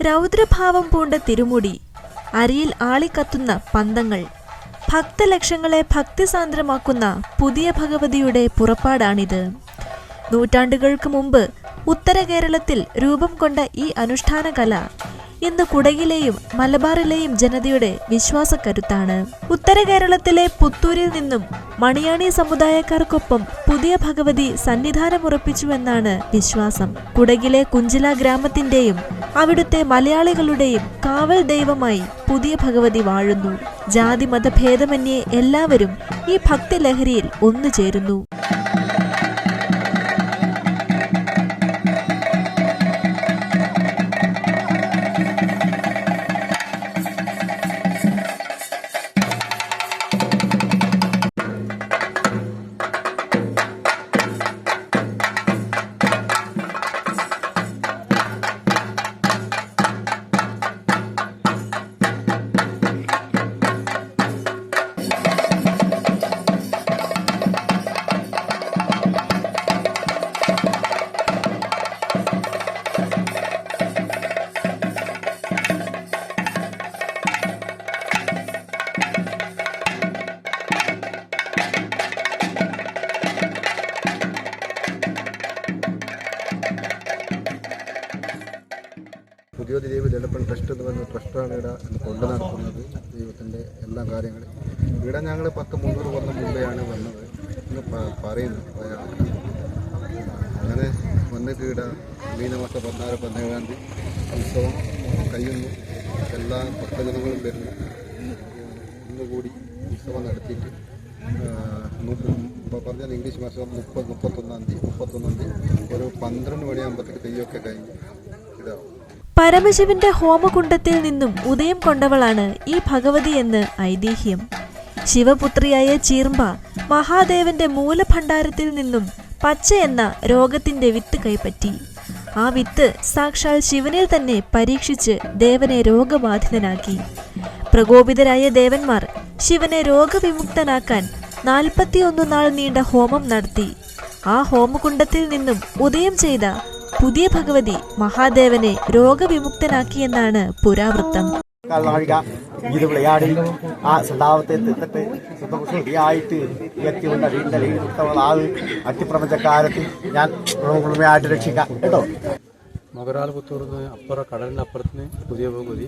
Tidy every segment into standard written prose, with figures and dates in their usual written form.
രൗദ്രഭാവം പൂണ്ട തിരുമുടി, അരിയിൽ ആളിക്കത്തുന്ന പന്തങ്ങൾ, ഭക്തലക്ഷങ്ങളെ ഭക്തിസാന്ദ്രമാക്കുന്ന പുതിയ ഭഗവതിയുടെ പുറപ്പാടാണിത്. നൂറ്റാണ്ടുകൾക്ക് മുമ്പ് ഉത്തര കേരളത്തിൽ രൂപം കൊണ്ട ഈ അനുഷ്ഠാന കല ഇന്ന് കുടകിലെയും മലബാറിലെയും ജനതയുടെ വിശ്വാസക്കരുത്താണ്. ഉത്തര കേരളത്തിലെ പുത്തൂരിൽ നിന്നും മണിയാണി സമുദായക്കാർക്കൊപ്പം പുതിയ ഭഗവതി സന്നിധാനമുറപ്പിച്ചുവെന്നാണ് വിശ്വാസം. കുടകിലെ കുഞ്ചില ഗ്രാമത്തിന്റെയും അവിടുത്തെ മലയാളികളുടെയും കാവൽ ദൈവമായി പുതിയ ഭഗവതി വാഴുന്നു. ജാതി മതഭേദമന്യേ എല്ലാവരും ഈ ഭക്തിലഹരിയിൽ ഒന്നുചേരുന്നു. പുതിയൊരു ദേവി ഡെവലപ്മെൻറ്റ് ട്രസ്റ്റ് എന്ന് പറയുന്ന ട്രസ്റ്റാണ് ഇവിടെ കൊണ്ടു നടത്തുന്നത്. ദൈവത്തിൻ്റെ എല്ലാ കാര്യങ്ങളും ഇവിടെ ഞങ്ങൾ 10-300 കൊല്ലം മുമ്പെയാണ് വന്നത് എന്ന് പറയുന്നു. അങ്ങനെ വന്നിട്ട് ഇവിടെ മീനമാസം 16-17 തീയതി ഉത്സവം കഴിയുന്നു. എല്ലാ ഭക്തജനങ്ങളും വരുന്നു. ഇന്നുകൂടി ഉത്സവം നടത്തിയിട്ട് പറഞ്ഞാൽ ഇംഗ്ലീഷ് മാസം 31-ാം തീയതി ഒരു 12 മണിയാകുമ്പോഴത്തേക്ക് തെയ്യമൊക്കെ കഴിഞ്ഞ് ഇതാവും. പരമശിവന്റെ ഹോമകുണ്ടത്തിൽ നിന്നും ഉദയം കൊണ്ടവളാണ് ഈ ഭഗവതി എന്ന് ഐതിഹ്യം. ശിവപുത്രിയായ ചീർമ്പ മഹാദേവന്റെ മൂലഭണ്ഡാരത്തിൽ നിന്നും പച്ച എന്ന രോഗത്തിന്റെ വിത്ത് കൈപ്പറ്റി. ആ വിത്ത് സാക്ഷാൽ ശിവനിൽ തന്നെ പരീക്ഷിച്ച് ദേവനെ രോഗബാധിതനാക്കി. പ്രകോപിതരായ ദേവന്മാർ ശിവനെ രോഗവിമുക്തനാക്കാൻ 41 നാൾ നീണ്ട ഹോമം നടത്തി. ആ ഹോമകുണ്ടത്തിൽ നിന്നും ഉദയം ചെയ്ത പുതിയ ഭഗവതി മഹാദേവനെ രോഗവിമുക്തനാക്കിയെന്നാണ് പുരാവൃത്തം. ഇത് വിളയാടി ആ സ്വഭാവത്തെ തിന്നിട്ട് ശുദ്ധിയായിട്ട് വ്യക്തികളുടെ വീട്ടിലെ അട്ടിപ്രപഞ്ചക്കാരത്തിൽ ഞാൻ കുടുംബമായിട്ട് രക്ഷിക്കാം കേട്ടോ. മകരാൽ പുത്തൂർന്ന് അപ്പുറം കടലിൻ്റെ അപ്പുറത്തിന് പുതിയ ഭഗവതി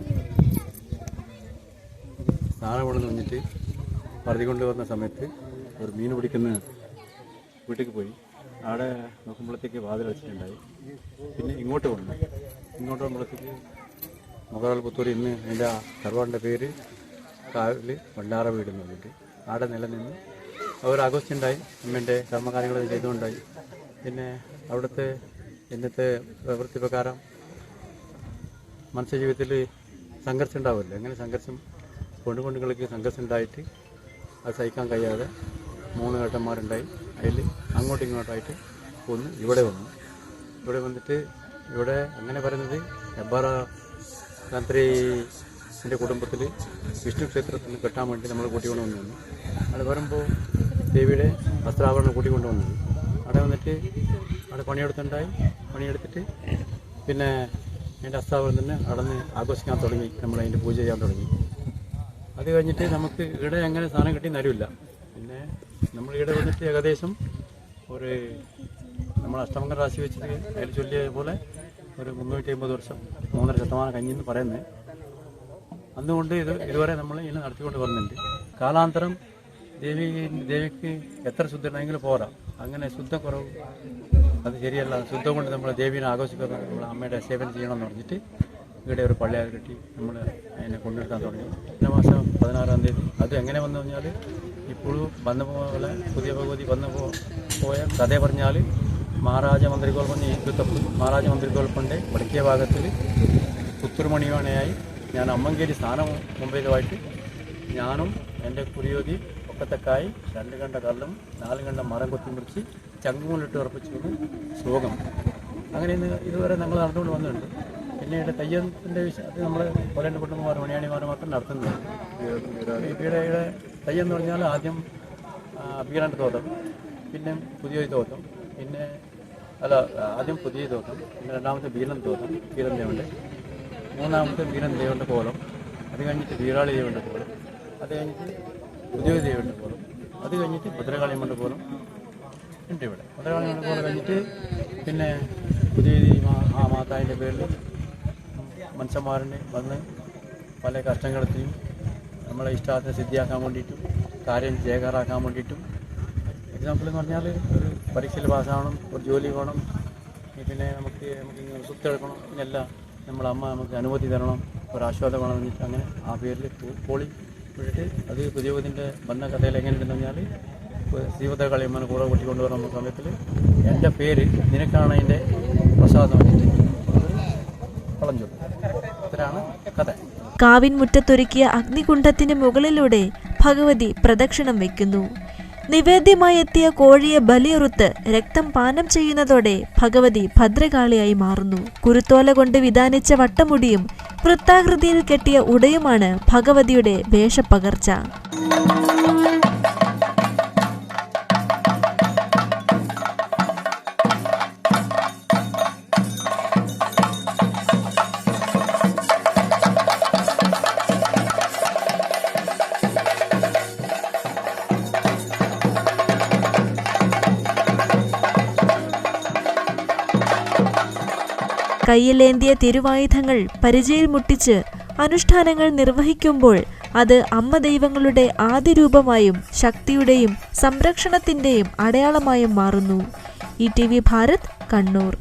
സ്നാനം കൊണ്ട് നിന്നിട്ട് പറതിക്കൊണ്ട് വന്ന സമയത്ത് ഒരു മീൻ പിടിക്കുന്ന വീട്ടിലേക്ക് പോയി. അവിടെ നോക്കുമ്പോഴത്തേക്ക് വാതിൽ വെച്ചിട്ടുണ്ടായി. പിന്നെ ഇങ്ങോട്ട് വന്നപ്പോഴത്തേക്ക് മകരാൽ പുത്തൂർ ഇന്ന് അതിൻ്റെ തറവാടിൻ്റെ പേര് കാവിൽ ഭണ്ഡാര വീട് എന്ന് പറഞ്ഞിട്ട് അവിടെ നിലനിന്ന് അവർ ആഘോഷിച്ചുണ്ടായി. അമ്മേൻ്റെ കർമ്മകാര്യങ്ങൾ ചെയ്തുകൊണ്ടായി. പിന്നെ അവിടുത്തെ ഇന്നത്തെ പ്രവൃത്തി പ്രകാരം മനുഷ്യജീവിതത്തിൽ സംഘർഷം ഉണ്ടാവില്ല. അങ്ങനെ സംഘർഷം പെണ്ണുങ്ങൾക്ക് സംഘർഷം ഉണ്ടായിട്ട് അത് സഹിക്കാൻ കഴിയാതെ 3 ഏട്ടന്മാരുണ്ടായി. അതിൽ അങ്ങോട്ടും ഇങ്ങോട്ടായിട്ട് ഒന്ന് ഇവിടെ വന്നിട്ട് ഇവിടെ അങ്ങനെ പറയുന്നത് എബ്ബാറ തന്ത്രിൻ്റെ കുടുംബത്തിൽ വിഷ്ണു ക്ഷേത്രത്തിൽ നിന്ന് കെട്ടാൻ വേണ്ടി നമ്മൾ കൂട്ടിക്കൊണ്ട് വന്നു. അവിടെ വരുമ്പോൾ ദേവിയുടെ വസ്ത്രാഭരണം കൂട്ടിക്കൊണ്ട് വന്നത്. അവിടെ വന്നിട്ട് അവിടെ പണിയെടുത്തിട്ട് പിന്നെ അതിൻ്റെ അസ്താവനം തന്നെ അടന്ന് ആഘോഷിക്കാൻ തുടങ്ങി. നമ്മൾ അതിൻ്റെ പൂജ ചെയ്യാൻ തുടങ്ങി. അത് കഴിഞ്ഞിട്ട് നമുക്ക് ഇവിടെ അങ്ങനെ സാധനം കിട്ടി തരില്ല. പിന്നെ നമ്മൾ ഇവിടെ വന്നിട്ട് ഏകദേശം ഒരു നമ്മൾ അഷ്ടമംഗല രാശി വെച്ചിട്ട് അതിൽ ചൊല്ലിയ പോലെ ഒരു 350 വർഷം 3.5% കഴിഞ്ഞെന്ന് പറയുന്നത്. അതുകൊണ്ട് ഇതുവരെ നമ്മൾ ഇങ്ങനെ നടത്തിക്കൊണ്ട് വരുന്നുണ്ട്. കാലാന്തരം ദേവിക്ക് എത്ര ശുദ്ധം ഉണ്ടെങ്കിലും പോരാ, അങ്ങനെ ശുദ്ധക്കുറവ് അത് ശരിയല്ല. ശുദ്ധം കൊണ്ട് നമ്മൾ ദേവീനെ ആഘോഷിക്കുന്ന നമ്മൾ അമ്മയുടെ സേവനം ചെയ്യണമെന്ന് പറഞ്ഞിട്ട് ഇവിടെ ഒരു പള്ളിയാൽ കെട്ടി നമ്മൾ അതിനെ കൊണ്ടെടുക്കാൻ തുടങ്ങി. ഈ മാസം 16-ാം തീയതി. അത് എങ്ങനെ വന്നു കഴിഞ്ഞാൽ ഇപ്പോഴും വന്ന പോലെ പുതിയ ഭഗവതി പോയ കഥ പറഞ്ഞാൽ മഹാരാജ മന്ത്രികോൽപ്പണ്ട് ഈദ്ദത്തപ്പ് മഹാരാജ മന്ത്രികോൽപ്പണ്ട് വടക്കേ ഭാഗത്തിൽ പുത്തൂർമണിയോണയായി ഞാൻ അമ്മങ്കേരി സ്ഥാനം മുംബൈയിലുമായിട്ട് ഞാനും എൻ്റെ കുരിയോതി ഒക്കത്തക്കായി 2 കണ്ട കല്ലും 4 കണ്ട മരം കൊത്തി മുറിച്ച് ചങ്കുമുള്ളിട്ട് ഉറപ്പിച്ചു ശ്ലോകം. അങ്ങനെ ഇതുവരെ നമ്മൾ നടന്നുകൊണ്ട് വന്നിട്ടുണ്ട്. പിന്നെ ഇവിടെ തെയ്യത്തിൻ്റെ അത് നമ്മൾ കൊല്ലൻ്റെ കുട്ടന്മാർ മണിയാണിമാർ മാത്രം നടത്തുന്നത്. ഇവിടെ തെയ്യം എന്ന് പറഞ്ഞാൽ ആദ്യം ബീരൻ്റെ തോട്ടം, പിന്നെ പുതിയ തോട്ടം, പിന്നെ ആദ്യം പുതിയ തോട്ടം, പിന്നെ രണ്ടാമത്തെ ബീരൻ തോട്ടം, ബീരൻ ദേവൻ്റെ, മൂന്നാമത്തെ ബീരൻ ദേവൻ്റെ കോലം, അത് കഴിഞ്ഞിട്ട് വീരാളി ദേവൻ്റെ കോലം, അത് കഴിഞ്ഞിട്ട് പുതിയ ദേവൻ്റെ കോലം, അത് കഴിഞ്ഞിട്ട് ഭദ്രകാളിയമ്മൻ്റെ കോലം ഉണ്ട് ഇവിടെ. ഭദ്രകാളിയമ്മൻ്റെ കോലം കഴിഞ്ഞിട്ട് പിന്നെ പുതിയ ആ മാതാവിൻ്റെ പേരിൽ മനുഷ്യന്മാരിന് വന്ന് പല കഷ്ടങ്ങളെത്തിയും നമ്മളെ ഇഷ്ടത്തെ സിദ്ധിയാക്കാൻ വേണ്ടിയിട്ടും കാര്യം ജയകാറാക്കാൻ വേണ്ടിയിട്ടും. എക്സാമ്പിൾ എന്ന് പറഞ്ഞാൽ ഒരു പരീക്ഷയിൽ പാസ്സാവണം, ഒരു ജോലി വേണം, പിന്നെ നമുക്ക് സ്വത്തെടുക്കണം, ഇതിനെല്ലാം നമ്മളെ അമ്മ നമുക്ക് അനുമതി തരണം, ഒരാശ്വാസം വേണം എന്നിട്ട് അങ്ങനെ ആ പേരിൽ പോളി വിട്ടിട്ട് അത് പുതിയതിൻ്റെ വന്ന കഥയിൽ എങ്ങനെയുണ്ടെന്ന് പറഞ്ഞാൽ ശ്രീഭദ്രകാളിയമ്മനെ കൂടെ കൂട്ടിക്കൊണ്ട് വരുന്ന സമയത്തിൽ എൻ്റെ പേര് നിനക്കാണ് അതിൻ്റെ പ്രസാദം വെച്ചിട്ട് കളഞ്ഞു. ഇത്രയാണ് കഥ. കാവിൻ മുറ്റത്തൊരുക്കിയ അഗ്നികുണ്ഡത്തിന് മുകളിലൂടെ ഭഗവതി പ്രദക്ഷിണം വയ്ക്കുന്നു. നിവേദ്യമായി എത്തിയ കോഴിയെ ബലിയുറുത്ത് രക്തം പാനം ചെയ്യുന്നതോടെ ഭഗവതി ഭദ്രകാളിയായി മാറുന്നു. കുരുത്തോല കൊണ്ട് വിധാനിച്ച വട്ടമുടിയും വൃത്താകൃതിയിൽ കെട്ടിയ ഉടയുമാണ് ഭഗവതിയുടെ വേഷപ്പകർച്ച. കയ്യിലേന്തിയ തിരുവായുധങ്ങൾ പരിചയിൽ മുട്ടിച്ച് അനുഷ്ഠാനങ്ങൾ നിർവഹിക്കുമ്പോൾ അത് അമ്മ ദൈവങ്ങളുടെ ആദിരൂപമായും ശക്തിയുടെയും സംരക്ഷണത്തിന്റെയും അടയാളമായും മാറുന്നു. ETV ഭാരത്, കണ്ണൂർ.